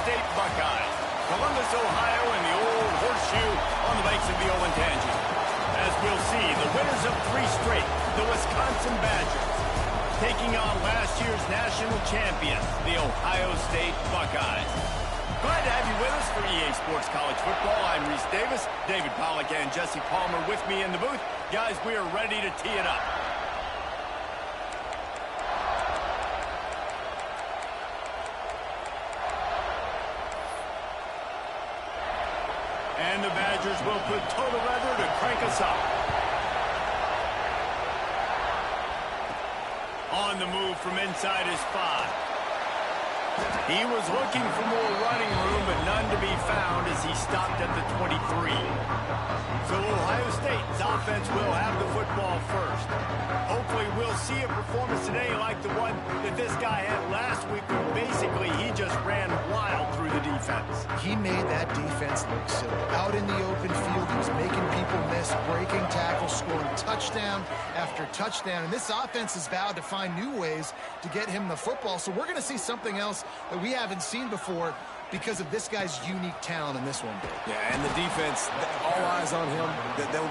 State Buckeyes. Columbus, Ohio, and the old horseshoe on the banks of the Olentangy. As we'll see, the winners of 3 straight, the Wisconsin Badgers, taking on last year's national champion, the Ohio State Buckeyes. Glad to have you with us for EA Sports College Football. I'm Reese Davis, David Pollack, and Jesse Palmer with me in the booth. Guys, we are ready to tee it up. And the Badgers will put total leather to crank us up. On the move from inside his 5. He was looking for more running room, but none to be found as he stopped at the 23. So Ohio State's offense will have the football first. Hopefully we'll see a performance today like the one that this guy had last week, where basically he just ran wild through the defense. He made that defense look silly. Out in the open field, he was making people miss, breaking tackles, scoring touchdown after touchdown. And this offense has vowed to find new ways to get him the football. So we're going to see something else that we haven't seen before because of this guy's unique talent in this one. Yeah, and the defense, all eyes on him.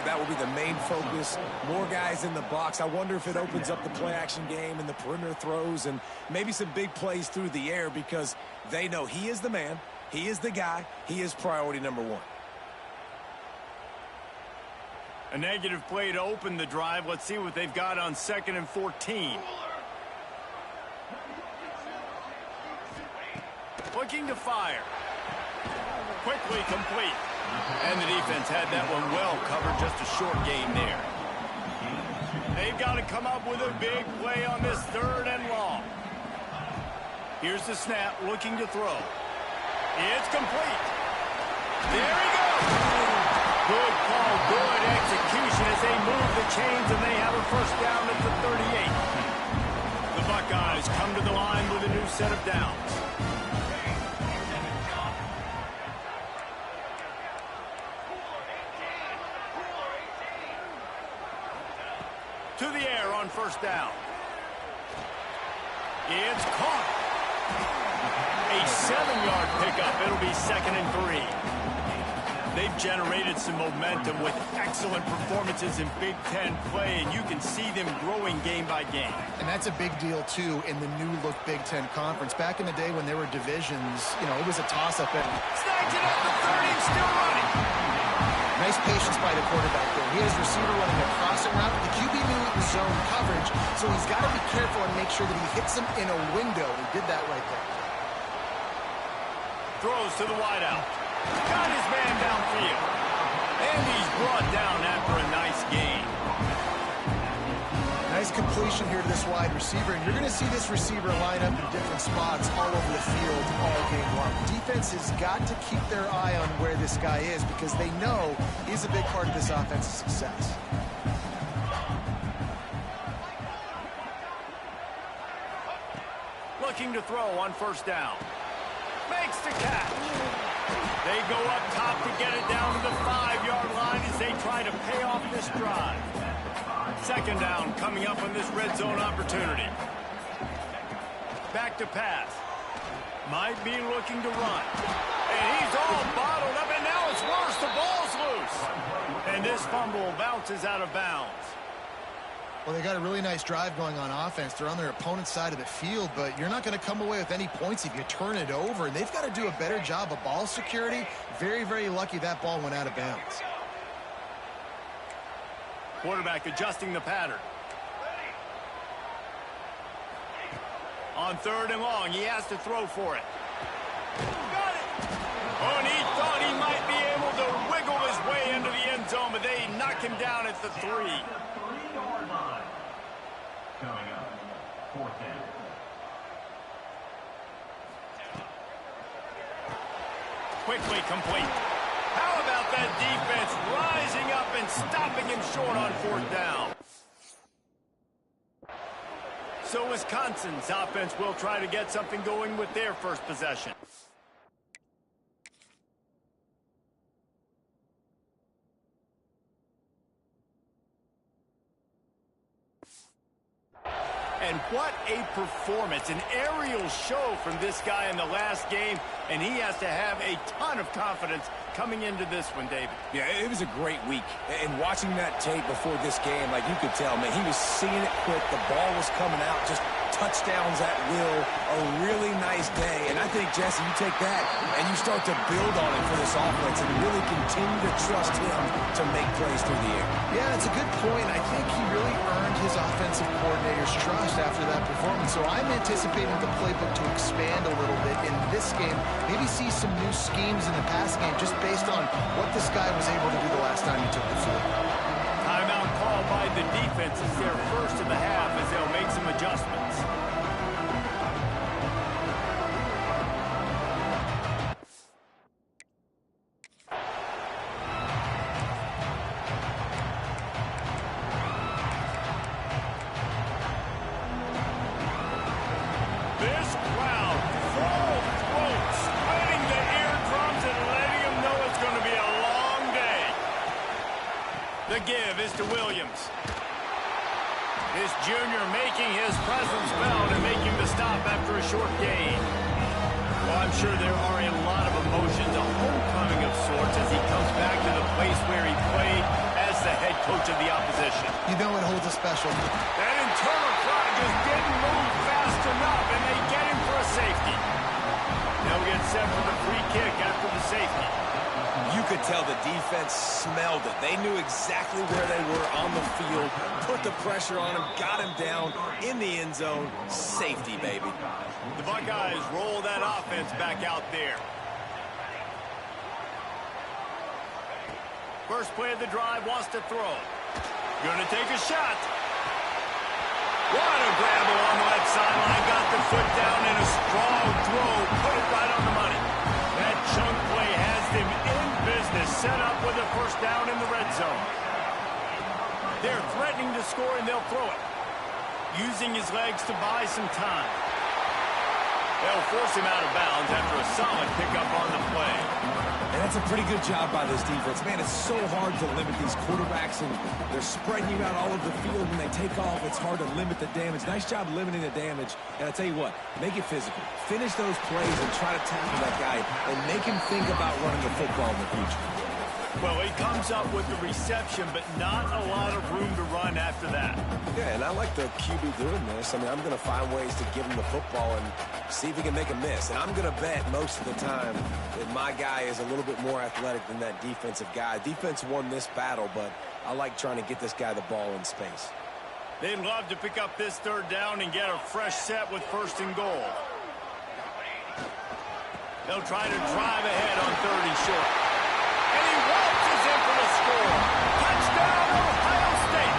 That will be the main focus. More guys in the box. I wonder if it opens up the play-action game and the perimeter throws and maybe some big plays through the air, because they know he is the man, he is the guy, he is priority number 1. A negative play to open the drive. Let's see what they've got on 2nd and 14. Looking to fire. Quickly complete. And the defense had that one well covered. Just a short gain there. They've got to come up with a big play on this 3rd and long. Here's the snap, looking to throw. It's complete. There he goes. Good call, good execution as they move the chains, and they have a first down at the 38. The Buckeyes come to the line with a new set of downs. To the air on first down. It's caught. A 7-yard pickup. It'll be 2nd and 3. They've generated some momentum with excellent performances in Big Ten play, and you can see them growing game by game. And that's a big deal, too, in the new-look Big Ten Conference. Back in the day when there were divisions, it was a toss-up. Snagged it at the 30, still running. Nice patience by the quarterback there. He has receiver running a crossing route. The QB knew it was zone coverage, so he's got to be careful and make sure that he hits him in a window. He did that right there. Throws to the wideout. Got his man downfield. And he's brought down after a nice gain. Nice completion here to this wide receiver, and you're going to see this receiver line up in different spots all over the field all game long. Defense has got to keep their eye on where this guy is, because they know he's a big part of this offense's success. Looking to throw on first down. Makes the catch. They go up top to get it down to the 5-yard line as they try to pay off this drive. 2nd down coming up on this red zone opportunity. Back to pass. Might be looking to run. And he's all bottled up, and now it's worse. The ball's loose. And this fumble bounces out of bounds. Well, they got a really nice drive going on offense. They're on their opponent's side of the field, but you're not going to come away with any points if you turn it over. And they've got to do a better job of ball security. Very, very lucky that ball went out of bounds. Quarterback adjusting the pattern. On 3rd and long, he has to throw for it. Got it! Oh, and he thought he might be able to wiggle his way into the end zone, but they knock him down at the 3. Coming up, 4th down. Quickly complete. How about that defense rising up and stopping him short on 4th down? So Wisconsin's offense will try to get something going with their first possession. And what a performance, an aerial show from this guy in the last game, and he has to have a ton of confidence coming into this one, David. Yeah, it was a great week. And watching that tape before this game, like you could tell, man, he was seeing it quick. The ball was coming out, just touchdowns at will. A really nice day. And I think, Jesse, you take that and you start to build on it for this offense and really continue to trust him to make plays through the air. Yeah, it's a good point. I think he really earned his offensive coordinator's trust after that performance. So I'm anticipating the playbook to expand a little bit in this game. Maybe see some new schemes in the pass game just based on what this guy was able to do the last time he took the field. Timeout called by the defense. It's their first of the half as they'll make some adjustments. This crowd, full throats, spreading the eardrums and letting them know it's going to be a long day. The give is to Williams. This junior making his presence felt and making the stop after a short gain. Well, I'm sure there are a lot of emotions, a homecoming of sorts as he comes back to the place where he played as the head coach of the opposition. You know it holds a special. That internal crowd just didn't move fast enough, and they get him for a safety. They'll get set for the free kick after the safety. You could tell the defense smelled it. They knew exactly where they were on the field, put the pressure on him, got him down in the end zone. Safety, baby. The Buckeyes roll that offense back out there. First play of the drive, wants to throw. Gonna take a shot. What a grab along the left sideline. Got the foot down and a strong throw. Put it right on the money. That chunk play has them in business. Set up with a first down in the red zone. They're threatening to score and they'll throw it. Using his legs to buy some time. They'll force him out of bounds after a solid pickup on the play. And that's a pretty good job by this defense. Man, it's so hard to limit these quarterbacks, and they're spreading you out all over the field. When they take off, it's hard to limit the damage. Nice job limiting the damage. And I tell you what, make it physical. Finish those plays and try to tackle that guy and make him think about running the football in the future. Well, he comes up with the reception, but not a lot of room to run after that. Yeah, and I like the QB doing this. I mean, I'm going to find ways to give him the football and see if he can make a miss. And I'm going to bet most of the time that my guy is a little bit more athletic than that defensive guy. Defense won this battle, but I like trying to get this guy the ball in space. They'd love to pick up this third down and get a fresh set with first and goal. They'll try to drive ahead on 3rd and short. And he waltzes in for the score. Touchdown, Ohio State.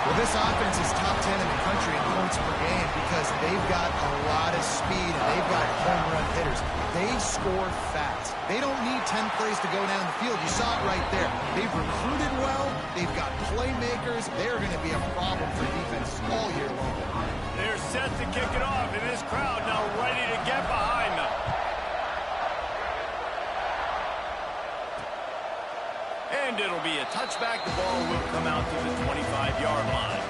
Well, this offense is top 10 in the country in points per game because they've got a lot of speed and they've got home run hitters. They score fast. They don't need 10 plays to go down the field. You saw it right there. They've recruited well. They've got playmakers. They're going to be a problem for defense all year long. They're set to kick it off, and this crowd now ready to get behind them. And it'll be a touchback. The ball will come out to the 25-yard line.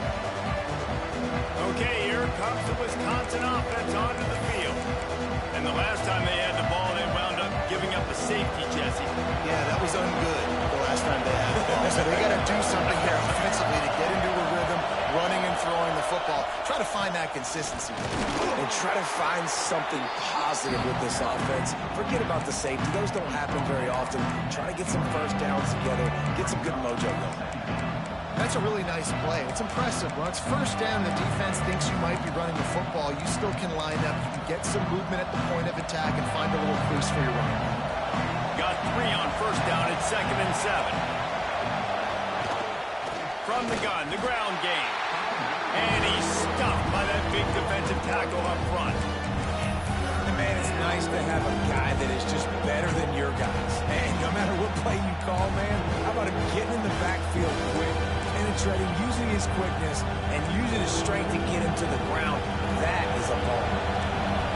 Okay, here comes the Wisconsin offense onto the field. And the last time they had the ball, they wound up giving up a safety, Jesse. Yeah, that was ungood the last time they had the ball. So they got to do something here offensively to get into a rhythm, running and throwing the football. Try to find that consistency. And try to find something positive with this offense. Forget about the safety. Those don't happen very often. Try to get some first downs together. Get some good mojo going. That's a really nice play. It's impressive. When it's first down, the defense thinks you might be running the football. You still can line up. You can get some movement at the point of attack and find a little crease for your running back. Got 3 on first down at 2nd and 7. From the gun, the ground game. And he's stuffed by that big defensive tackle up front. And man, it's nice to have a guy that is just better than your guys. And no matter what play you call, man, how about him getting in the backfield quick, penetrating, using his quickness, and using his strength to get him to the ground. That is a ball.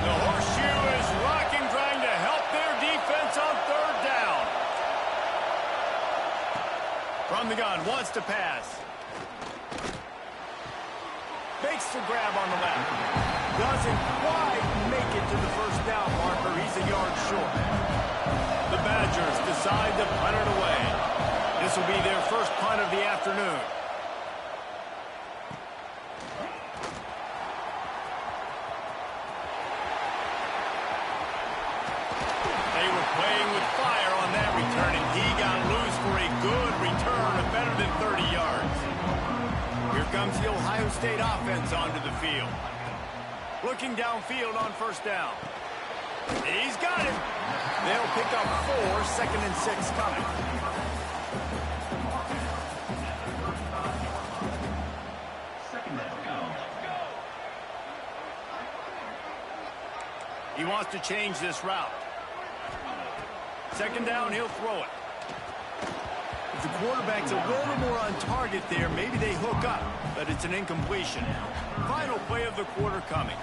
The horseshoe is rocking, trying to help their defense on 3rd down. From the gun, wants to pass. makes the grab on the left. Doesn't quite make it to the first down marker. He's a yard short. The Badgers decide to punt it away. This will be their first punt of the afternoon. They were playing with fire on that return, and he got loose for a good return of better than 30 yards. Here comes the Ohio State offense onto the field. Looking downfield on first down. He's got it. They'll pick up 4, 2nd and 6 coming. He wants to change this route. 2nd down, he'll throw it. If the quarterback's a little more on target there, maybe they hook up, but it's an incompletion. Final play of the quarter coming.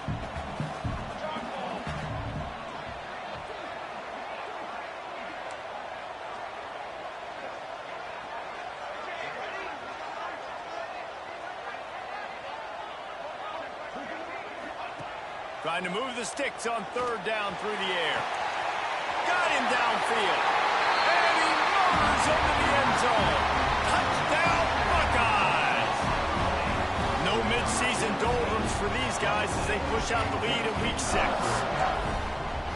Trying to move the sticks on 3rd down through the air. Got him downfield. And he murders into the end zone. Touchdown, Buckeyes! No midseason doldrums for these guys as they push out the lead in Week 6.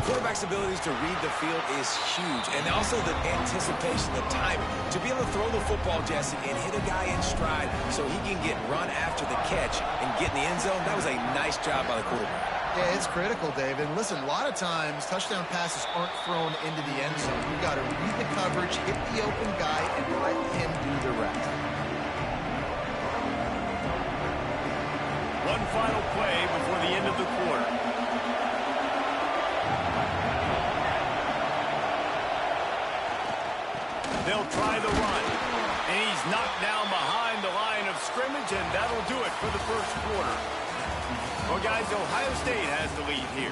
Quarterback's abilities to read the field is huge, and also the anticipation, the timing. To be able to throw the football, Jesse, and hit a guy in stride so he can get run after the catch and get in the end zone, that was a nice job by the quarterback. Yeah, it's critical, Dave. And listen, a lot of times touchdown passes aren't thrown into the end zone. You've got to read the coverage, hit the open guy, and let him do the rest. One final play before the end of the quarter. They'll try the run. And he's knocked down behind the line of scrimmage, and that'll do it for the first quarter. Well, guys, Ohio State has the lead here.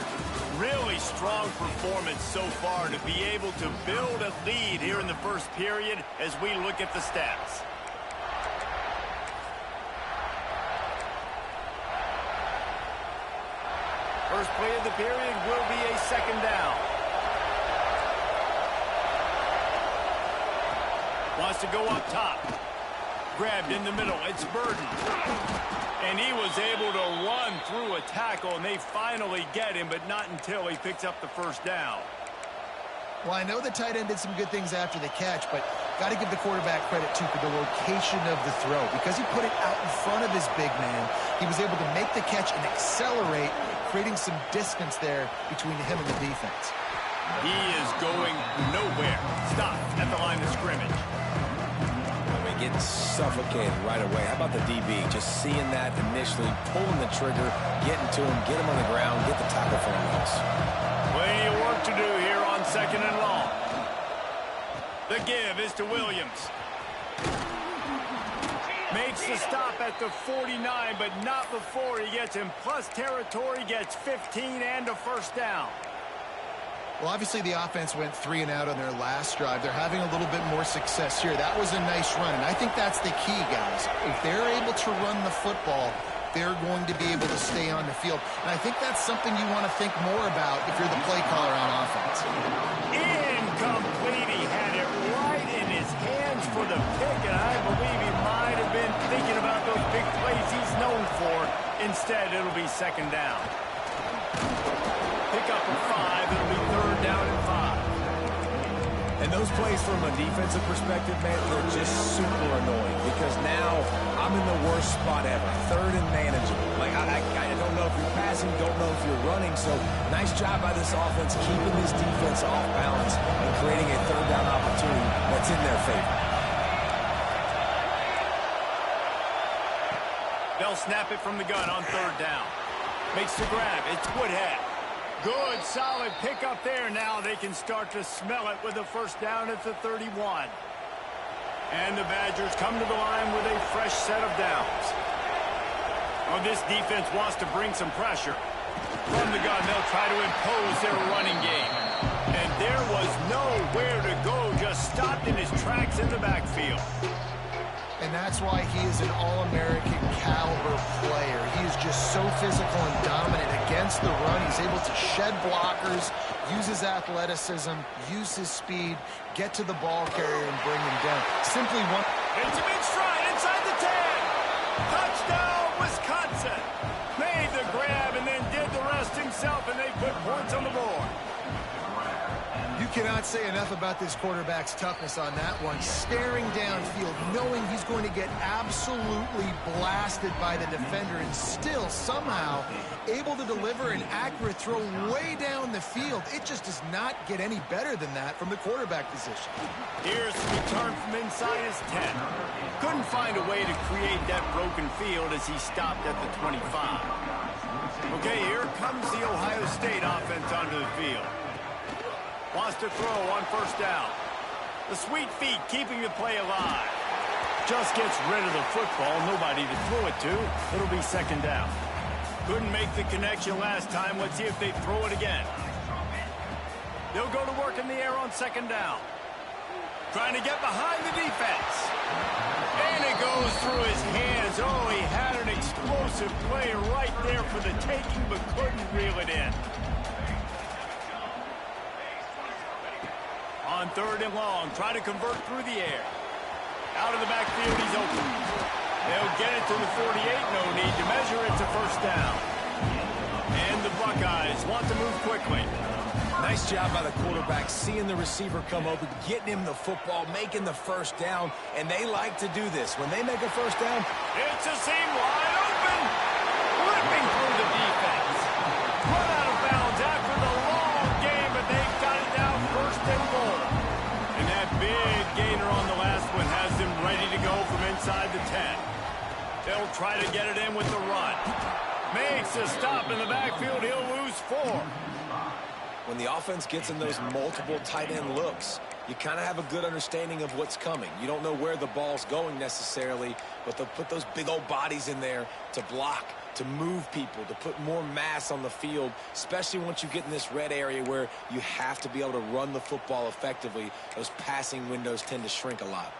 Really strong performance so far to be able to build a lead here in the first period as we look at the stats. First play of the period will be a 2nd down. Wants to go up top. Grabbed in the middle. It's Burden. And he was able to run through a tackle, and they finally get him, but not until he picks up the first down. Well, I know the tight end did some good things after the catch, but got to give the quarterback credit, too, for the location of the throw. Because he put it out in front of his big man, he was able to make the catch and accelerate, creating some distance there between him and the defense. He is going nowhere. Stop at the line of scrimmage. Getting suffocated right away. How about the DB? Just seeing that initially, pulling the trigger, getting to him, get him on the ground, get the tackle for him. Plenty of work to do here on 2nd and long. The give is to Williams. Makes the stop at the 49, but not before he gets in plus territory, gets 15 and a first down. Well, obviously the offense went 3 and out on their last drive. They're having a little bit more success here. That was a nice run, and I think that's the key, guys. If they're able to run the football, they're going to be able to stay on the field. And I think that's something you want to think more about if you're the play caller on offense. Incomplete. He had it right in his hands for the pick, and I believe he might have been thinking about those big plays he's known for. Instead, it'll be 2nd down. Pick up a 5. It'll be 3rd down and 5. And those plays from a defensive perspective, man, they're just super annoying because now I'm in the worst spot ever. 3rd and manageable. Like, I don't know if you're passing, don't know if you're running. So nice job by this offense keeping this defense off balance and creating a 3rd down opportunity that's in their favor. They'll snap it from the gun on 3rd down. Makes the grab. It's Woodhead. Good, solid pickup there. Now they can start to smell it with a first down at the 31. And the Badgers come to the line with a fresh set of downs. Well, this defense wants to bring some pressure. From the gun, they'll try to impose their running game. And there was nowhere to go, just stopped in his tracks in the backfield. And that's why he is an All-American caliber player. He is just so physical and dominant against the run. He's able to shed blockers, use his athleticism, use his speed, get to the ball carrier and bring him down. Simply one. It's a big stride inside the 10. Touchdown, Wisconsin. Made the grab and then did the rest himself, and they put points on the board. You cannot say enough about this quarterback's toughness on that one. Staring downfield, knowing he's going to get absolutely blasted by the defender, and still somehow able to deliver an accurate throw way down the field. It just does not get any better than that from the quarterback position. Here's the return from inside his 10. Couldn't find a way to create that broken field as he stopped at the 25. Okay, here comes the Ohio State offense onto the field. Wants to throw on first down. The sweet feet keeping the play alive. Just gets rid of the football. Nobody to throw it to. It'll be second down. Couldn't make the connection last time. Let's see if they throw it again. They'll go to work in the air on second down. Trying to get behind the defense. And it goes through his hands. Oh, he had an explosive play right there for the taking, but couldn't reel it in. On third and long, try to convert through the air. Out of the backfield, he's open. They'll get it to the 48, no need to measure it to first down. And the Buckeyes want to move quickly. Nice job by the quarterback, seeing the receiver come open, getting him the football, making the first down, and they like to do this. When they make a first down, it's a seam wide open. Ripping through the defense. Run out of bounds after the long game, but they've got it down first and goal. And that big gainer on the last one has them ready to go from inside the 10. They'll try to get it in with the run. Makes a stop in the backfield. He'll lose 4. when the offense gets in those multiple tight end looks, you kind of have a good understanding of what's coming. You don't know where the ball's going necessarily, but they'll put those big old bodies in there to block, to move people, to put more mass on the field, especially once you get in this red area where you have to be able to run the football effectively. Those passing windows tend to shrink a lot.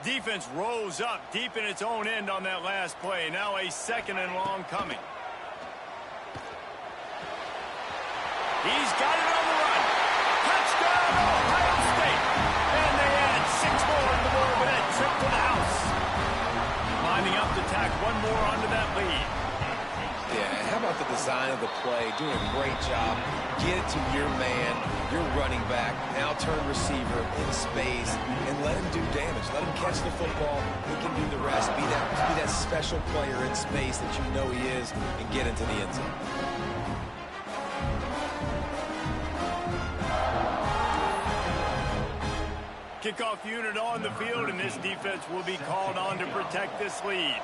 Defense rose up deep in its own end on that last play. Now a second and long coming. He's got it on the run. Touchdown, Ohio State. And they add 6 more on the board with that trip to the house. Lining up to tack one more onto that lead. Yeah, how about the design of the play? Doing a great job. Get it to your man, your running back, now turn receiver in space, and let him do damage. Let him catch the football. He can do the rest. Be that special player in space that you know he is, and get into the end zone. Kickoff unit on the field, and this defense will be called on to protect this lead.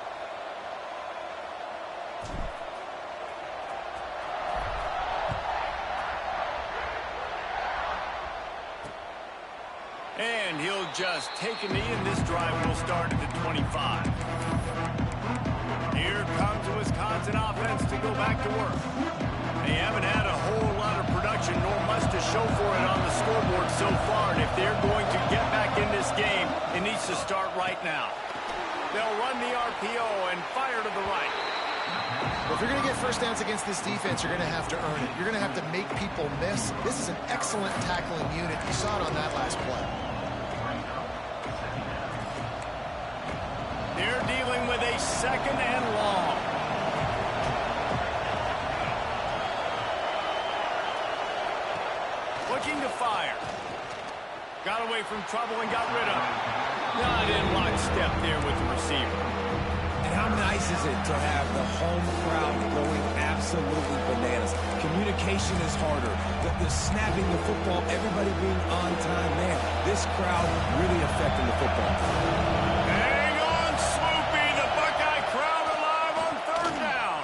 And he'll just take a knee, and this drive will start at the 25. Here comes the Wisconsin offense to go back to work. They haven't had a whole lot of production, nor much to show for it on the scoreboard so far. And if they're going to get back in this game, it needs to start right now. They'll run the RPO and fire to the right. Well, if you're going to get first downs against this defense, you're going to have to earn it. You're going to have to make people miss. This is an excellent tackling unit. You saw it on that last play. They're dealing with a second and long. Looking to fire. Got away from trouble and got rid of it. Not in lockstep there with the receiver. And how nice is it to have the home crowd going absolutely bananas? Communication is harder. The snapping the football, everybody being on time, man. This crowd really affecting the football. Hang on, Sloopy. The Buckeye crowd alive on third down.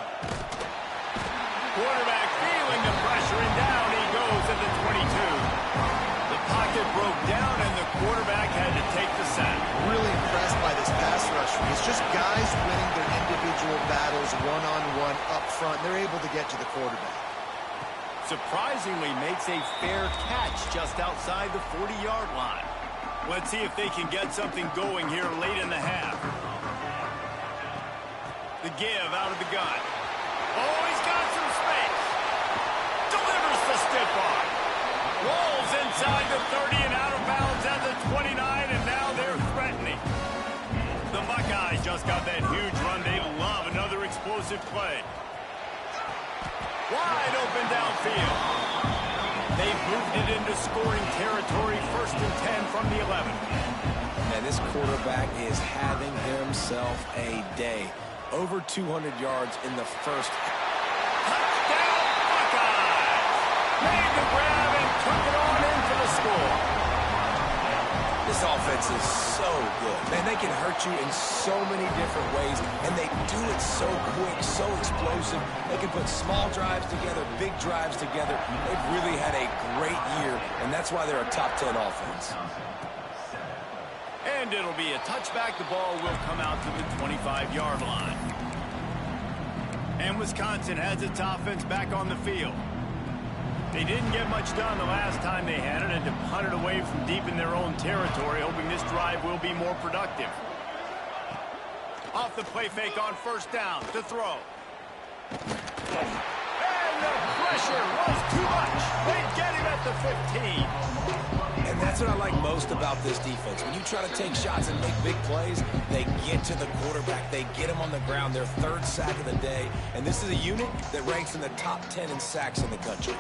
Quarterback feeling the pressure, and down he goes at the 22. The pocket broke down, and the quarterback had to take the sack. Really impressed by this pass rush. It's just guys winning their individual battles one-on-one up front. They're able to get to the quarterback. Surprisingly makes a fair catch just outside the 40-yard line. Let's see if they can get something going here late in the half. The give out of the gun. Oh, he's got some space. Delivers the stiff arm. Rolls inside the 30 and out of bounds at the 29, and now they're threatening. The Buckeyes just got that huge run. They love another explosive play. Wide open downfield. They've moved it into scoring territory, 1st and 10 from the 11. And this quarterback is having himself a day. Over 200 yards in the first. Touchdown, Buckeyes! Made the grab and took it on in for the score. This offense is so good. Man, they can hurt you in so many different ways, and they do it so quick, so explosive. They can put small drives together, big drives together. They've really had a great year, and that's why they're a top 10 offense. And it'll be a touchback. The ball will come out to the 25-yard line. And Wisconsin has its offense back on the field. They didn't get much done the last time they had it, and to punt it away from deep in their own territory, hoping this drive will be more productive. Off the play fake on 1st down to throw. And the pressure was too much. They get him at the 15. And that's what I like most about this defense. When you try to take shots and make big plays, they get to the quarterback. They get him on the ground, their 3rd sack of the day. And this is a unit that ranks in the top 10 in sacks in the country.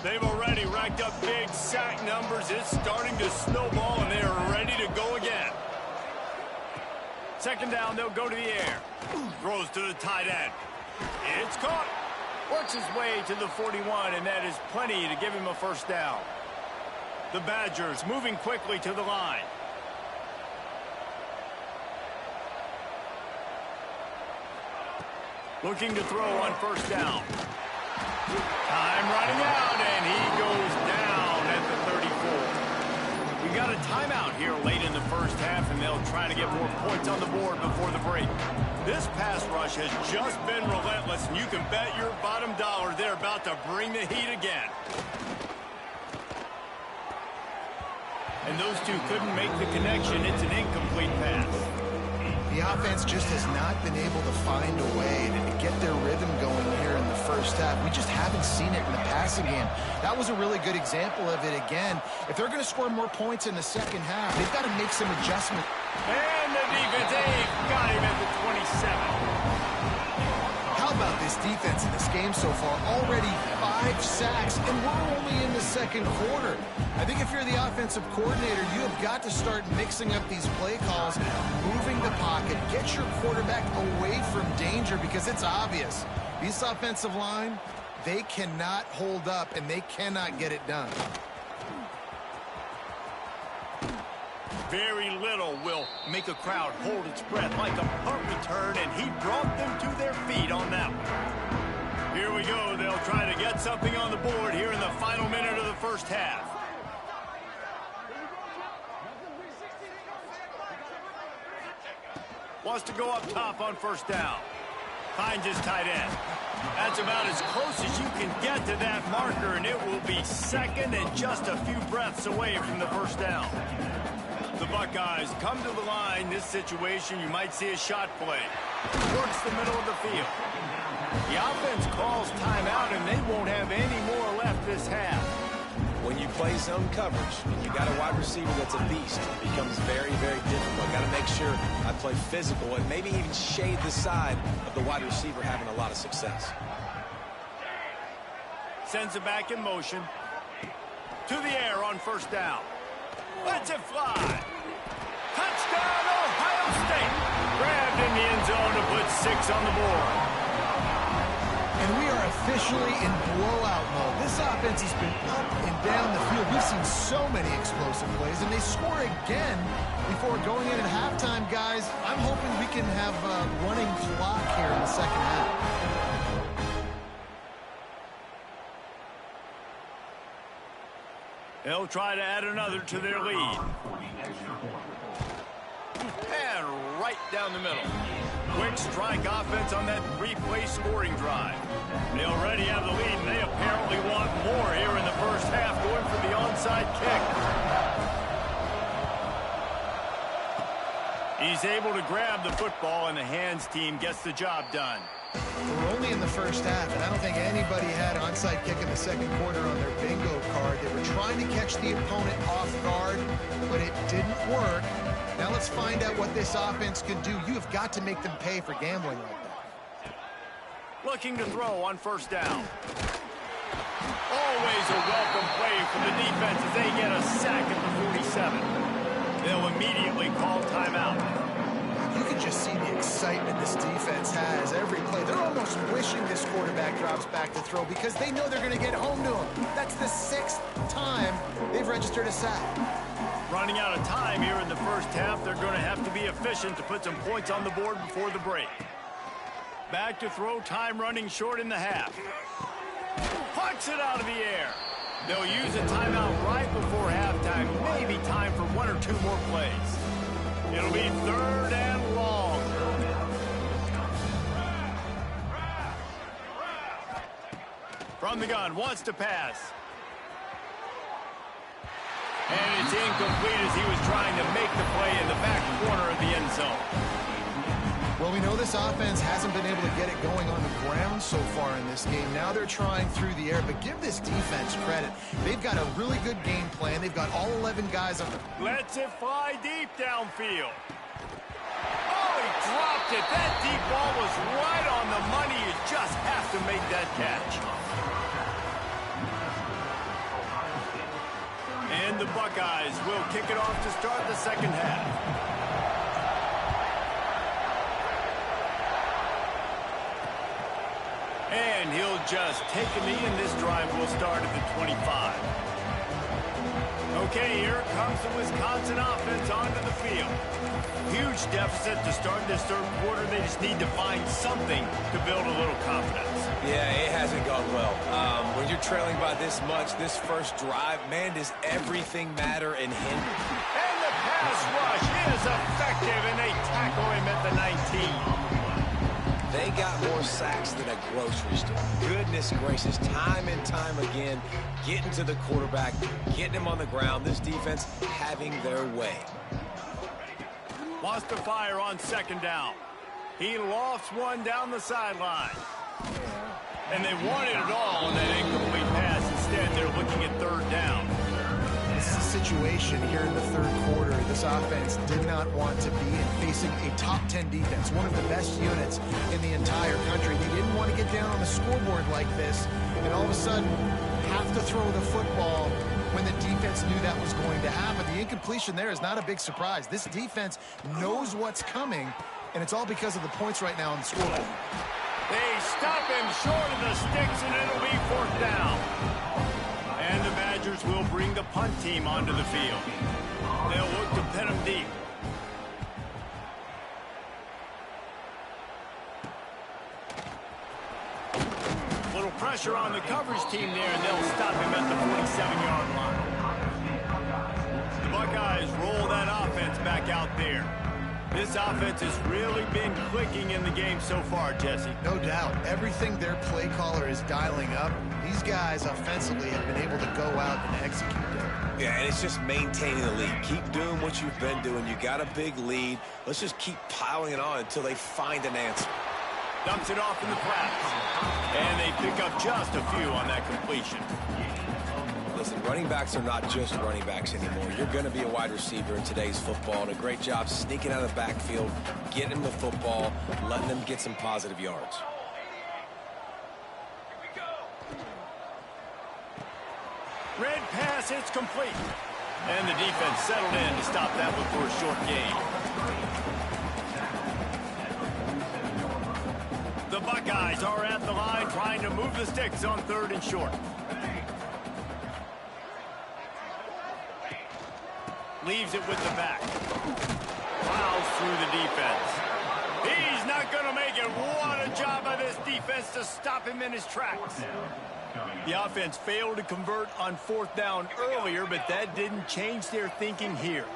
They've already racked up big sack numbers. It's starting to snowball, and they are ready to go again. 2nd down, they'll go to the air. Throws to the tight end. It's caught. Works his way to the 41, and that is plenty to give him a 1st down. The Badgers moving quickly to the line. Looking to throw on 1st down. Time running out, and he goes down at the 34. We got a timeout here late in the 1st half, and they'll try to get more points on the board before the break. This pass rush has just been relentless, and you can bet your bottom dollar they're about to bring the heat again. And those two couldn't make the connection. It's an incomplete pass. The offense just has not been able to find a way to get their rhythm going here in the 1st half. We just haven't seen it in the passing game. That was a really good example of it again. If they're going to score more points in the 2nd half, they've got to make some adjustments. And the defense, they've got him at the 27. How about this defense in this game so far? Already 5 sacks, and we're only in the 2nd quarter. I think if you're the offensive coordinator, you have got to start mixing up these play calls, moving the pocket, get your quarterback away from danger, because it's obvious. This offensive line, they cannot hold up, and they cannot get it done. Very little will make a crowd hold its breath like a punt return, and he brought them to their feet on that one. Here we go. They'll try to get something on the board here in the final minute of the 1st half. Wants to go up top on 1st down. Finds his tight end. That's about as close as you can get to that marker, and it will be 2nd and just a few breaths away from the 1st down. The Buckeyes come to the line. This situation, you might see a shot play. Works the middle of the field. The offense calls timeout, and they won't have any more left this half. When you play zone coverage and you got a wide receiver that's a beast, it becomes very, very difficult. Got to make sure I play physical and maybe even shade the side of the wide receiver having a lot of success. Sends it back in motion. To the air on 1st down. Lets it fly. Touchdown, Ohio State. Grabbed in the end zone to put 6 on the board. And we are officially in blowout mode. This offense has been up and down the field. We've seen so many explosive plays, and they score again before going in at halftime, guys. I'm hoping we can have a running clock here in the 2nd half. They'll try to add another to their lead. And right down the middle. Quick strike offense on that three-play scoring drive. They already have the lead, and they apparently want more here in the first half, going for the onside kick. He's able to grab the football, and the hands team gets the job done. We're only in the first half, and I don't think anybody had onside kick in the second quarter on their bingo card. They were trying to catch the opponent off guard, but it didn't work. Now let's find out what this offense can do. You have got to make them pay for gambling like that. Looking to throw on first down. Always a welcome play for the defense as they get a sack at the 47. They'll immediately call timeout. You can just see the excitement this defense has every play. They're almost wishing this quarterback drops back to throw because they know they're going to get home to him. That's the 6th time they've registered a sack. Running out of time here in the first half, they're going to have to be efficient to put some points on the board before the break. Back to throw, time running short in the half. Pucks it out of the air. They'll use a timeout right before halftime. Maybe time for 1 or 2 more plays. It'll be 3rd and long. From the gun, wants to pass. And it's incomplete as he was trying to make the play in the back corner of the end zone. Well, we know this offense hasn't been able to get it going on the ground so far in this game. Now they're trying through the air, but give this defense credit. They've got a really good game plan. They've got all 11 guys on the... Lets it fly deep downfield. Oh, he dropped it. That deep ball was right on the money. You just have to make that catch. And the Buckeyes will kick it off to start the second half. And he'll just take a knee, and this drive will start at the 25. Okay, here comes the Wisconsin offense onto the field. Huge deficit to start this third quarter. They just need to find something to build a little confidence. Yeah, it hasn't gone well. When you're trailing by this much, this first drive, man, does everything matter and hinder. And the pass rush is effective, and they tackle him at the 19. They got more sacks than a grocery store. Goodness gracious, time and time again, getting to the quarterback, getting him on the ground. This defense having their way. Wants to fire on second down. He lofts one down the sideline. And they wanted it all on that incomplete pass. Instead, they're looking at third down. This is a situation here in the third quarter. This offense did not want to be in, facing a top 10 defense, one of the best units in the entire country. They didn't want to get down on the scoreboard like this, and all of a sudden have to throw the football when the defense knew that was going to happen. The incompletion there is not a big surprise. This defense knows what's coming, and it's all because of the points right now on the scoreboard. They stop him short of the sticks, and it'll be 4th down. And the Badgers will bring the punt team onto the field. They'll look to pin him deep. Little pressure on the coverage team there, and they'll stop him at the 47-yard line. The Buckeyes roll that offense back out there. This offense has really been clicking in the game so far, Jesse. No doubt. Everything their play caller is dialing up, these guys offensively have been able to go out and execute them. Yeah, and it's just maintaining the lead. Keep doing what you've been doing. You got a big lead. Let's just keep piling it on until they find an answer. Dumps it off in the flats. And they pick up just a few on that completion. Listen, running backs are not just running backs anymore. You're going to be a wide receiver in today's football, and a great job sneaking out of the backfield, getting them the football, letting them get some positive yards. Red pass, it's complete. And the defense settled in to stop that one for a short gain. The Buckeyes are at the line trying to move the sticks on 3rd and short. Leaves it with the back. Plows through the defense. He's not going to make it. What a job by this defense to stop him in his tracks. The offense failed to convert on 4th down earlier, but that didn't change their thinking here.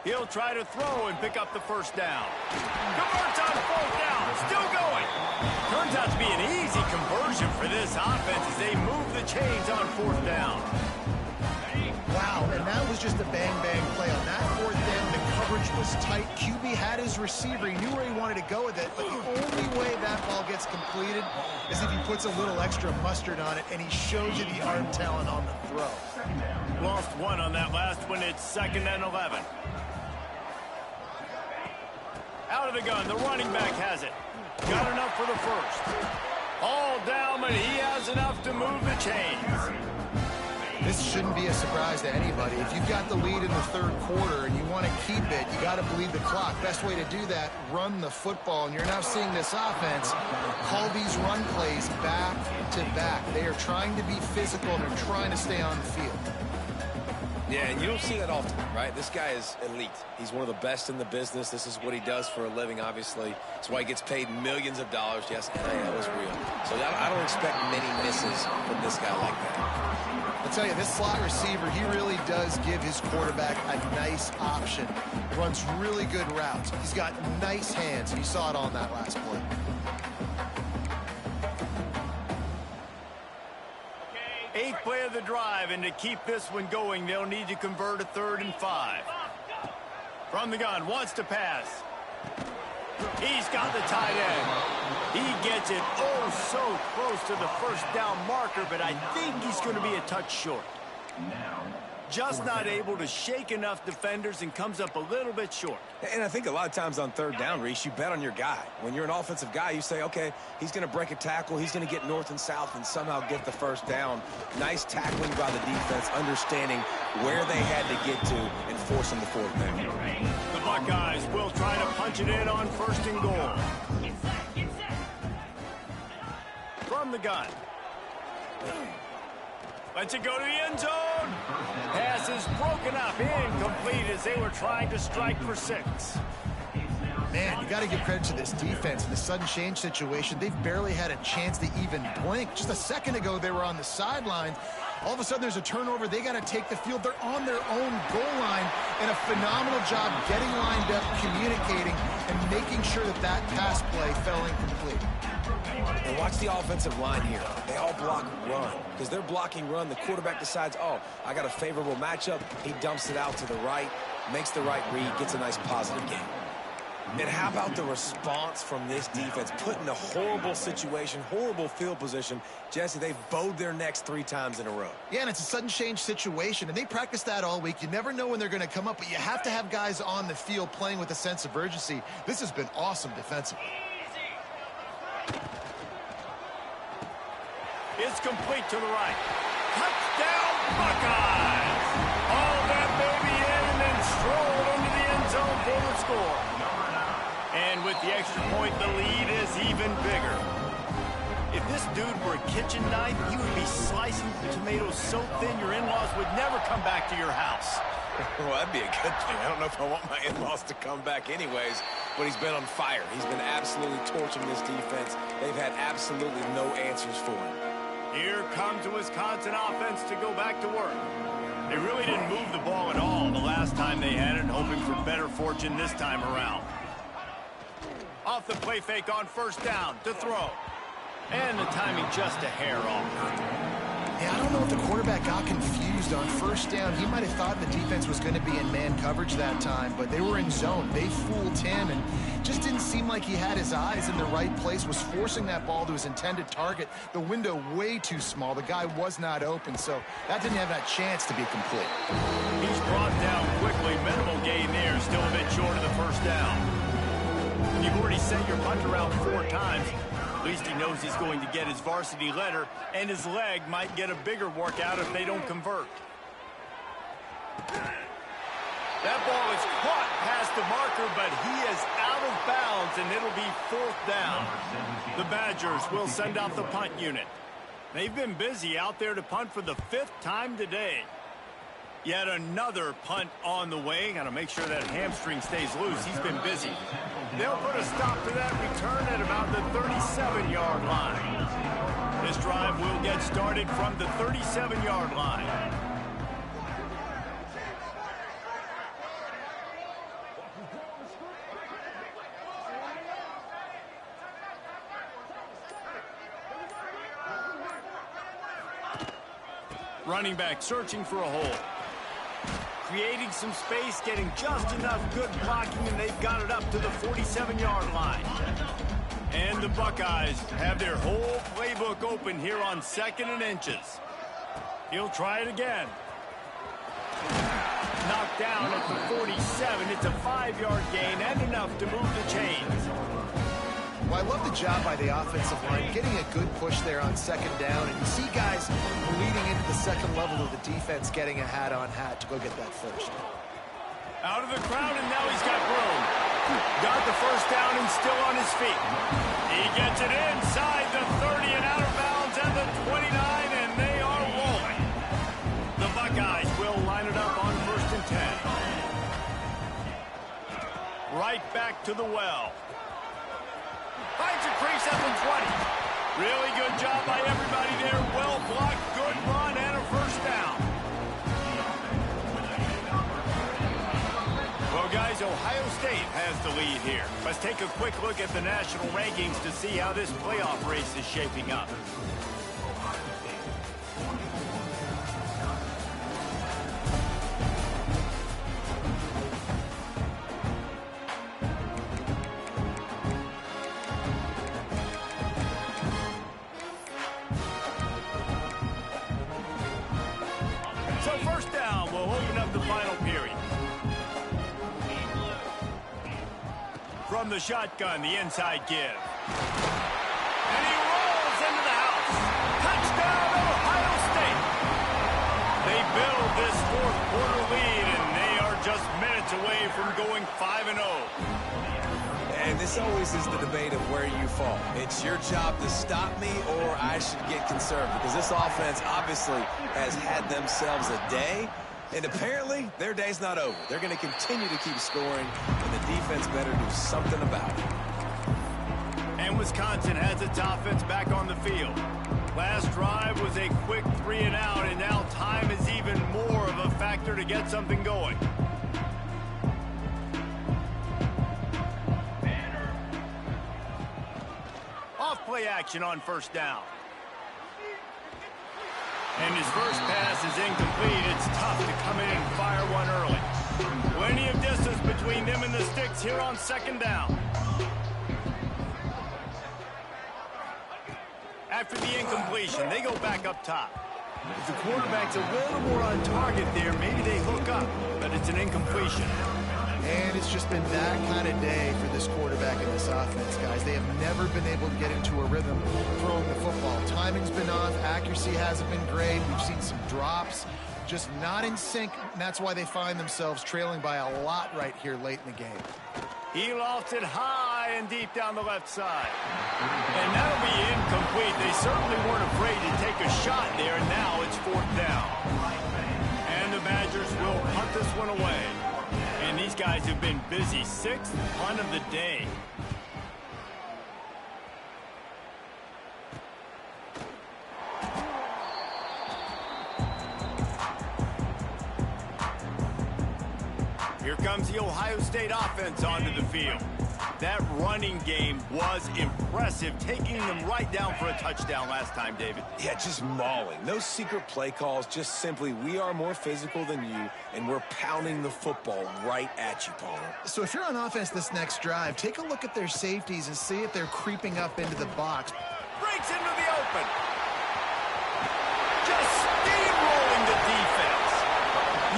He'll try to throw and pick up the first down. Converts on fourth down. Still going. Turns out to be an easy conversion for this offense as they move the chains on fourth down. Wow, and that was just a bang-bang play. On that fourth down, the coverage was tight. QB had his receiver. He knew where he wanted to go with it, but the only way that ball gets completed is if he puts a little extra mustard on it, and he shows you the arm talent on the throw. Lost one on that last one. It's 2nd and 11. Out of the gun, the running back has it. Got enough for the first. All down, but he has enough to move the chains. This shouldn't be a surprise to anybody. If you've got the lead in the third quarter and you want to keep it, you got to bleed the clock. Best way to do that, run the football. And you're now seeing this offense call these run plays back to back. They are trying to be physical and they're trying to stay on the field. Yeah, and you don't see that often, right? This guy is elite. He's one of the best in the business. This is what he does for a living, obviously. That's why he gets paid millions of dollars. Yes, NIL is real. So I don't expect many misses from this guy like that. I'll tell you, this slot receiver, he really does give his quarterback a nice option. Runs really good routes. He's got nice hands, and you saw it on that last play. Eighth play of the drive, and to keep this one going, they'll need to convert a 3rd and 5. From the gun, wants to pass. He's got the tight end. He gets it oh so close to the first down marker, but I think he's going to be a touch short. Just not able to shake enough defenders and comes up a little bit short. And I think a lot of times on 3rd down, Reese, you bet on your guy. When you're an offensive guy, you say, okay, he's going to break a tackle, he's going to get north and south and somehow get the first down. Nice tackling by the defense, understanding where they had to get to and forcing the 4th down. The Buckeyes will try to punch it in on 1st and goal. From the gun. Lets it go to the end zone. Pass is broken up, incomplete as they were trying to strike for 6. Man, you got to give credit to this defense. In the sudden change situation, they've barely had a chance to even blink. Just a second ago, they were on the sidelines. All of a sudden, there's a turnover. They got to take the field. They're on their own goal line, and a phenomenal job getting lined up, communicating, and making sure that that pass play fell incomplete. And watch the offensive line here. They all block run. Because they're blocking run, the quarterback decides, oh, I got a favorable matchup. He dumps it out to the right, makes the right read, gets a nice positive gain. And how about the response from this defense? Put in a horrible situation, horrible field position. Jesse, they've bowed their necks 3 times in a row. Yeah, and it's a sudden change situation, and they practice that all week. You never know when they're going to come up, but you have to have guys on the field playing with a sense of urgency. This has been awesome defensively. It's complete to the right. Touchdown, Buckeyes! All that baby in and then strolled into the end zone for the score. And with the extra point, the lead is even bigger. If this dude were a kitchen knife, he would be slicing tomatoes so thin your in-laws would never come back to your house. Well, that'd be a good thing. I don't know if I want my in-laws to come back anyways, but he's been on fire. He's been absolutely torching this defense. They've had absolutely no answers for him. Here comes the Wisconsin offense to go back to work. They really didn't move the ball at all the last time they had it, hoping for better fortune this time around. Off the play fake on 1st down to throw. And the timing just a hair off. Yeah, I don't know if the quarterback got confused on 1st down. He might have thought the defense was going to be in man coverage that time, but they were in zone. They fooled him and just didn't seem like he had his eyes in the right place, was forcing that ball to his intended target. The window way too small. The guy was not open, so that didn't have that chance to be complete. He's brought down quickly. Minimal gain there, still a bit short of the 1st down. You've already sent your punter out 4 times. At least he knows he's going to get his varsity letter, and his leg might get a bigger workout if they don't convert. That ball is caught past the marker, but he is out of bounds, and it'll be 4th down. The Badgers will send out the punt unit. They've been busy out there to punt for the 5th time today. Yet another punt on the way. Got to make sure that hamstring stays loose. He's been busy. They'll put a stop to that return at about the 37-yard line. This drive will get started from the 37-yard line. Running back searching for a hole. Creating some space, getting just enough good blocking, and they've got it up to the 47-yard line. And the Buckeyes have their whole playbook open here on 2nd and inches. He'll try it again. Knocked down at the 47. It's a 5-yard gain and enough to move the chains. Well, I love the job by the offensive line, getting a good push there on 2nd down. And you see guys leading into the second level of the defense getting a hat-on-hat to go get that first. Out of the crowd, and now he's got room. Got the first down and still on his feet. He gets it inside the 30 and out of bounds at the 29, and they are rolling. The Buckeyes will line it up on 1st and 10. Right back to the well. Finds a crease at the 20. Really good job by everybody there. Well blocked, good run, and a first down. Well, guys, Ohio State has the lead here. Let's take a quick look at the national rankings to see how this playoff race is shaping up. So first down will open up the final period. From the shotgun, the inside give. And he rolls into the house. Touchdown, Ohio State. They build this 4th quarter lead, and they are just minutes away from going 5-0. And this always is the debate of where you fall. It's your job to stop me, or I should get conservative, because this offense obviously has had themselves a day, and apparently their day's not over. They're going to continue to keep scoring, and the defense better do something about it. And Wisconsin has its offense back on the field. Last drive was a quick 3 and out, and now time is even more of a factor to get something going. Off-play action on first down. And his first pass is incomplete. It's tough to come in and fire one early. Plenty of distance between them and the sticks here on 2nd down. After the incompletion, they go back up top. If the quarterback's a little more on target there, maybe they hook up, but it's an incompletion. And it's just been that kind of day for this quarterback and this offense, guys. They have never been able to get into a rhythm throwing the football. Timing's been off. Accuracy hasn't been great. We've seen some drops, just not in sync. And that's why they find themselves trailing by a lot right here late in the game. He lofts it high and deep down the left side. And that'll be incomplete. They certainly weren't afraid to take a shot there, and now it's 4th down. And the Badgers will punt this one away. And these guys have been busy. 6th punt of the day. Here comes the Ohio State offense onto the field. That running game was impressive, taking them right down for a touchdown last time, David. Yeah, just mauling. No secret play calls, just simply we are more physical than you, and we're pounding the football right at you, Palmer. So if you're on offense this next drive, take a look at their safeties and see if they're creeping up into the box. Breaks into the open. Just steamrolling the defense.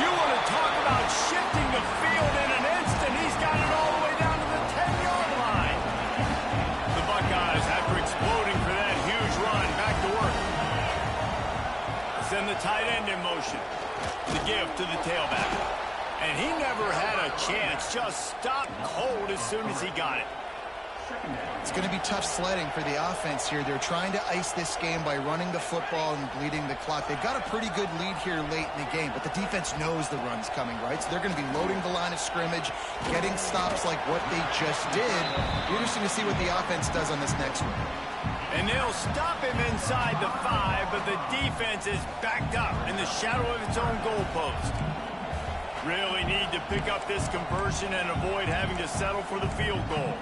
You want to talk about shifting the field in an instant. He's got it all the way down to the 10-yard line. The Buckeyes, after exploding for that huge run, back to work. Send the tight end in motion. The give to the tailback. And he never had a chance. Just stopped cold as soon as he got it. It's going to be tough sledding for the offense here. They're trying to ice this game by running the football and bleeding the clock. They've got a pretty good lead here late in the game, but the defense knows the run's coming, right? So they're going to be loading the line of scrimmage, getting stops like what they just did. Interesting to see what the offense does on this next one. And they'll stop him inside the 5, but the defense is backed up in the shadow of its own goalpost. Really need to pick up this conversion and avoid having to settle for the field goal.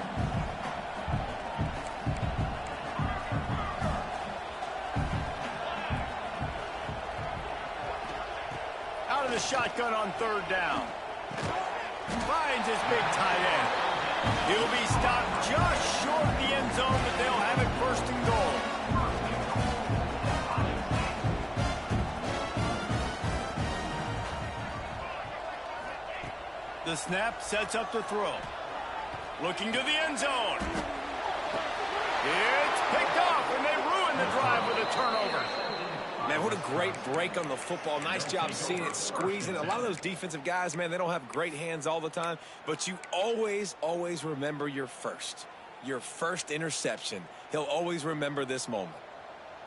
shotgun on third down. Finds his big tight end. He'll be stopped just short of the end zone, but they'll have it first and goal. The snap sets up the throw. Looking to the end zone. It's picked off, and they ruin the drive with a turnover. Man, what a great break on the football. Nice job seeing it squeezing. A lot of those defensive guys, man, they don't have great hands all the time, but you always, always remember your first interception. He'll always remember this moment.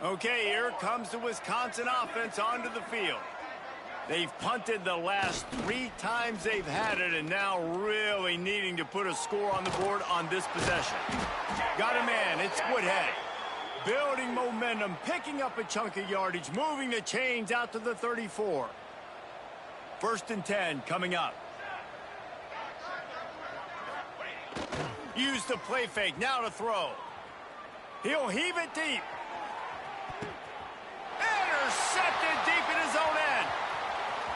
Okay, here comes the Wisconsin offense onto the field. They've punted the last 3 times they've had it, and now really needing to put a score on the board on this possession. Got a man, it's Woodhead. Building momentum, picking up a chunk of yardage, moving the chains out to the 34. 1st and 10 coming up. Use the play fake, now to throw. He'll heave it deep. Intercepted deep in his own end.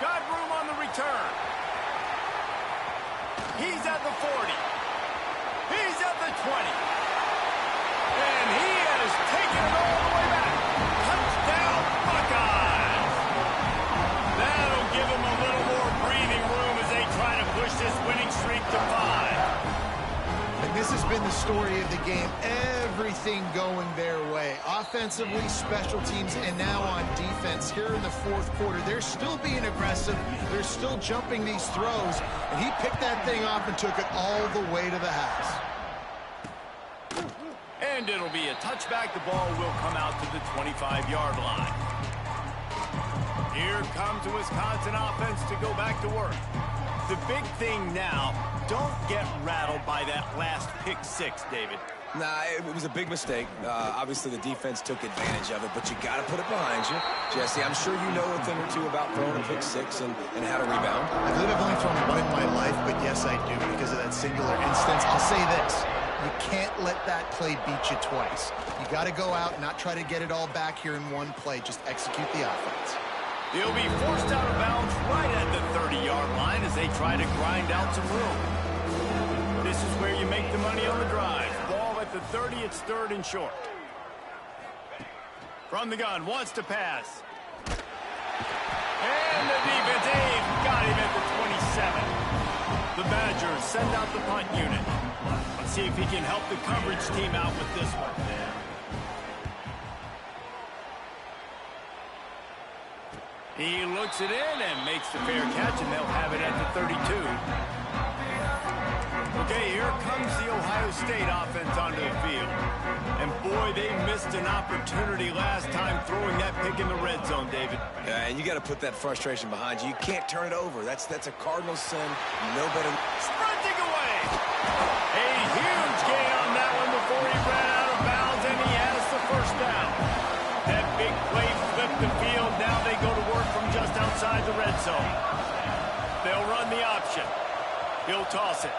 Got room on the return. He's at the 40. He's at the 20. And he has taken it all the way back. Touchdown, Buckeyes. That'll give him a little more breathing room as they try to push this winning streak to 5. And this has been the story of the game. Everything going their way. Offensively, special teams, and now on defense here in the 4th quarter. They're still being aggressive. They're still jumping these throws. And he picked that thing off and took it all the way to the house. And it'll be a touchback. The ball will come out to the 25-yard line. Here comes the Wisconsin offense to go back to work. The big thing now, don't get rattled by that last pick 6, David. Nah, it was a big mistake. Obviously, the defense took advantage of it, but you got to put it behind you. Jesse, I'm sure you know a thing or two about throwing a pick 6 and how to rebound. I believe I've only thrown one in my life, but yes, I do because of that singular instance. I'll say this. You can't let that play beat you twice. You got to go out and not try to get it all back here in one play. Just execute the offense. He'll be forced out of bounds right at the 30-yard line as they try to grind out some room. This is where you make the money on the drive. Ball at the 30, it's 3rd and short. From the gun, wants to pass. And the defense, they've got him at the 27. The Badgers send out the punt unit. Let's see if he can help the coverage team out with this one. He looks it in and makes the fair catch, and they'll have it at the 32. Okay, here comes the Ohio State offense onto the field. And boy, they missed an opportunity last time throwing that pick in the red zone, David. Yeah, and you got to put that frustration behind you. You can't turn it over. That's a cardinal sin. No better. Sprinting away. A huge gain on that one before he ran out of bounds, and he has the 1st down. That big play flipped the field. Now they go to work from just outside the red zone. They'll run the option. He'll toss it.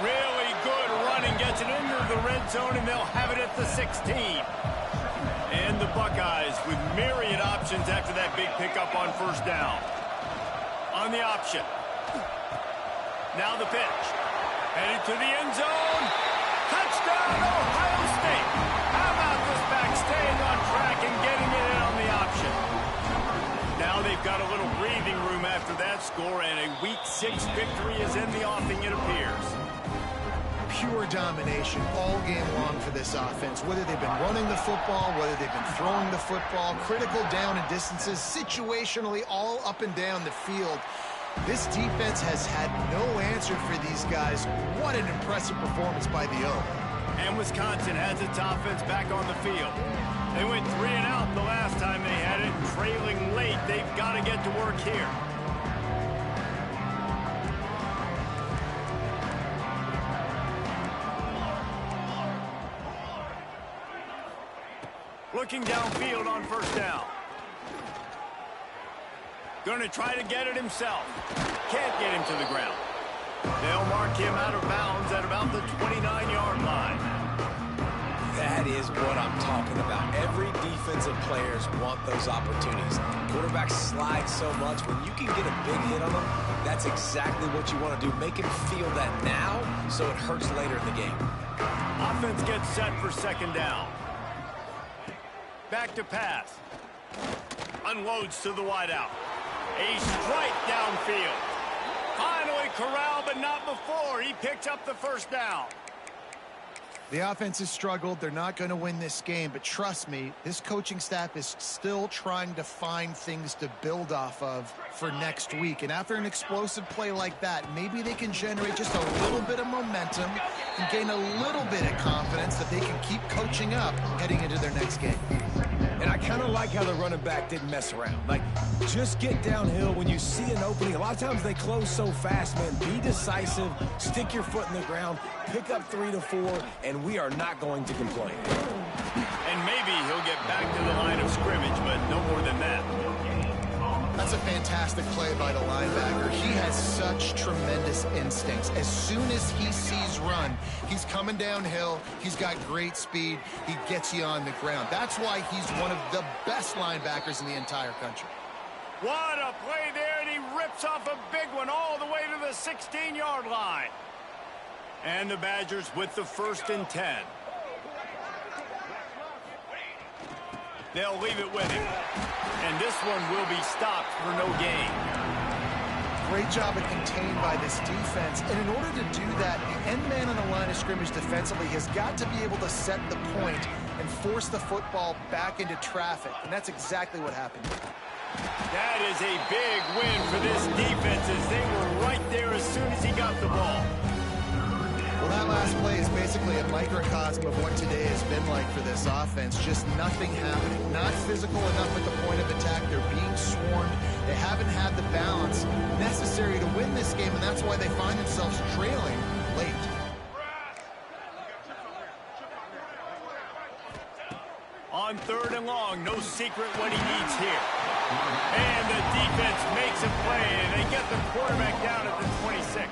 Really good running, gets it into the red zone, and they'll have it at the 16. And the Buckeyes with myriad options after that big pickup on 1st down. On the option. Now the pitch. Headed to the end zone. Touchdown, Ohio State. How about this back staying on track and getting it in on the option? Now they've got a little breathing room after that score, and a Week 6 victory is in the offing, it appears. Pure domination all game long for this offense. Whether they've been running the football, whether they've been throwing the football, critical down and distances, situationally all up and down the field. This defense has had no answer for these guys. What an impressive performance by the O. And Wisconsin has its offense back on the field. They went 3 and out the last time they had it, trailing late. They've got to get to work here. Looking downfield on 1st down. Going to try to get it himself. Can't get him to the ground. They'll mark him out of bounds at about the 29-yard line. That is what I'm talking about. Every defensive players want those opportunities. Quarterbacks slide so much. When you can get a big hit on them, that's exactly what you want to do. Make him feel that now so it hurts later in the game. Offense gets set for second down. Back to pass. Unloads to the wideout. A strike downfield. Finally corralled, but not before. He picks up the first down. The offense has struggled. They're not going to win this game, but trust me, this coaching staff is still trying to find things to build off of for next week. And after an explosive play like that, maybe they can generate just a little bit of momentum and gain a little bit of confidence that they can keep coaching up heading into their next game. And I kind of like how the running back didn't mess around. Like, just get downhill when you see an opening. A lot of times they close so fast, man. Be decisive, stick your foot in the ground, pick up 3 to 4, and we are not going to complain. And maybe he'll get back to the line of scrimmage, but no more than that. That's a fantastic play by the linebacker. He has such tremendous instincts. As soon as he sees run, he's coming downhill. He's got great speed. He gets you on the ground. That's why he's one of the best linebackers in the entire country. What a play there, and he rips off a big one all the way to the 16-yard line. And the Badgers with the 1st and 10. They'll leave it with him. And this one will be stopped for no gain. Great job of contained by this defense. And in order to do that, the end man on the line of scrimmage defensively has got to be able to set the point and force the football back into traffic. And that's exactly what happened. That is a big win for this defense as they were right there as soon as he got the ball. Well, that last play is basically a microcosm of what today has been like for this offense. Just nothing happening. Not physical enough at the point of attack. They're being swarmed. They haven't had the balance necessary to win this game, and that's why they find themselves trailing late. On 3rd and long, no secret what he needs here. And the defense makes a play, and they get the quarterback down at the 26.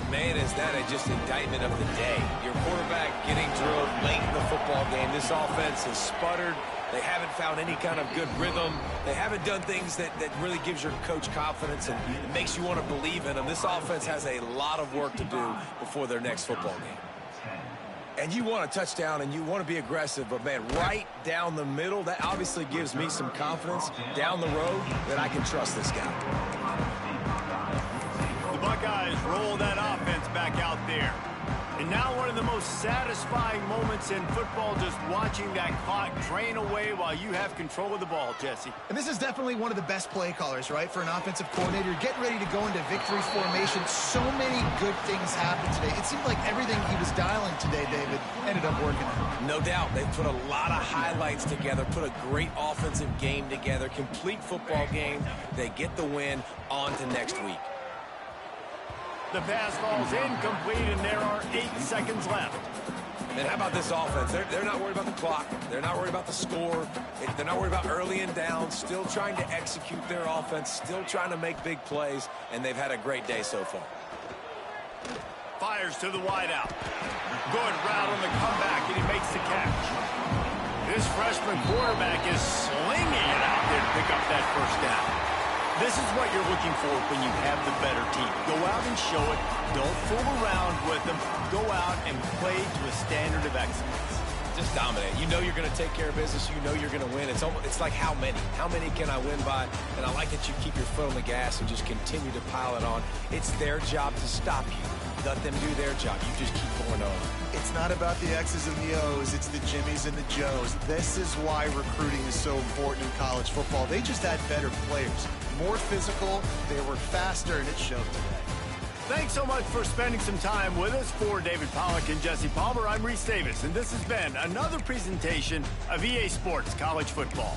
Man, is that just indictment of the day. Your quarterback getting drilled late in the football game. This offense has sputtered. They haven't found any kind of good rhythm. They haven't done things that really gives your coach confidence and it makes you want to believe in them. This offense has a lot of work to do before their next football game. And you want a touchdown and you want to be aggressive, but, man, right down the middle, that obviously gives me some confidence down the road that I can trust this guy. The Buckeyes roll that offense back out there. And now one of the most satisfying moments in football, just watching that clock drain away while you have control of the ball, Jesse. And this is definitely one of the best play callers, right, for an offensive coordinator. Getting ready to go into victory formation. So many good things happened today. It seemed like everything he was dialing today, David, ended up working out. No doubt. They put a lot of highlights together, put a great offensive game together, complete football game. They get the win. On to next week. The pass falls incomplete, and there are 8 seconds left. And how about this offense? They're not worried about the clock. They're not worried about the score. They're not worried about early and down. Still trying to execute their offense. Still trying to make big plays. And they've had a great day so far. Fires to the wideout. Good route on the comeback, and he makes the catch. This freshman quarterback is slinging it out there to pick up that first down. This is what you're looking for when you have the better team. Go out and show it. Don't fool around with them. Go out and play to a standard of excellence. Just dominate. You know you're going to take care of business. You know you're going to win. It's like how many? How many can I win by? And I like that you keep your foot on the gas and just continue to pile it on. It's their job to stop you. Let them do their job. You just keep going on. It's not about the X's and the O's. It's the Jimmies and the Joes. This is why recruiting is so important in college football. They just had better players. More physical, they were faster, and it showed today. Thanks so much for spending some time with us. For David Pollack and Jesse Palmer, I'm Reese Davis, and this has been another presentation of EA Sports College Football.